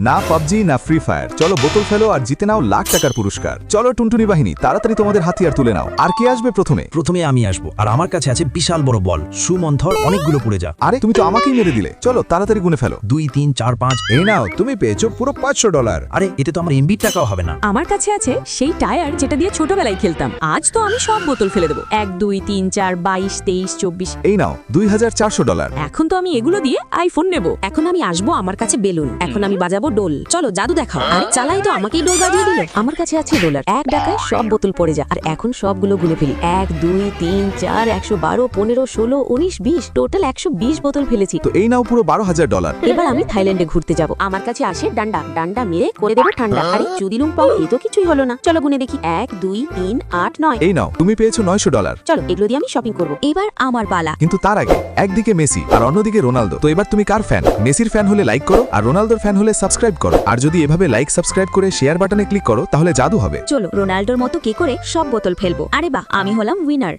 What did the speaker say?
না পাবজি না free fire, চলো বোতল ফেলো আর জিতে নাও লাখ টাকার পুরস্কার। চলো টুনটুনি বাহিনী, তাড়াতাড়ি তোমাদের হাতিয়ার তুলে নাও। আর কে আসবে প্রথমে? প্রথমে আমি আসবো, আর আমার কাছে আছে বিশাল বড় বল, সুমন্থর অনেকগুলো পড়ে যা। আরে তুমি তো আমাকেই মেরে দিলে। চলো তাড়াতাড়ি গুনে ফেলো। 2 3 4 5। এই নাও, তুমি পেয়েছো পুরো $500। আরে এতে তো আমার এমবির টাকাও হবে না। আমার কাছে আছে সেই টায়ার যেটা দিয়ে ছোটবেলায় খেলতাম। আজ তো আমি সব বোতল ফেলে দেবো। 1 2 3 4 22 23 24। এই নাও $2400। এখন তো আমি এগুলো দিয়ে আইফোন নেব। এখন আমি আসবো, আমার কাছে বেলুন। এখন আমি বাজাবো ডোল। চলো জাদু দেখাও। আর চালাই তো আমাকেই ডোল বাজিয়ে দিল। আমার কাছে আছে রোলার। 1 টাকায় সব বোতল পড়ে যায়। আর এখন সবগুলো গুনে ফেলি। 1 2 3 4 112 15 16 19 20, টোটাল 120 বোতল ফেলেছি। তো এই নাও পুরো $12000। এবার আমি থাইল্যান্ডে ঘুরতে যাব। আমার কাছে আসে ডান্ডা। ডান্ডা মেরে করে দেবো ঠান্ডা। আরে চুদিলুম পাও, এ তো কিছুই হলো না। চলো গুনে দেখি। 1 2 3 8 9। এই নাও, তুমি পেয়েছো $900। চলো এগুলো দিয়ে আমি শপিং করব। এবার আমার পালা। কিন্তু তার আগে একদিকে মেসি আর অন্যদিকে রোনালদো। তো এবার তুমি কার ফ্যান? মেসির ফ্যান হলে লাইক করো, আর রোনালদোর ফ্যান হলে সাবস্ক্রাইব করো। আর যদি এভাবে লাইক সাবস্ক্রাইব করে শেয়ার বাটনে ক্লিক করো, তাহলে জাদু হবে। চলো রোনাল্ডোর মতো কি করে সব বোতল ফেলবো। আরে বাহ, আমি হলাম উইনার।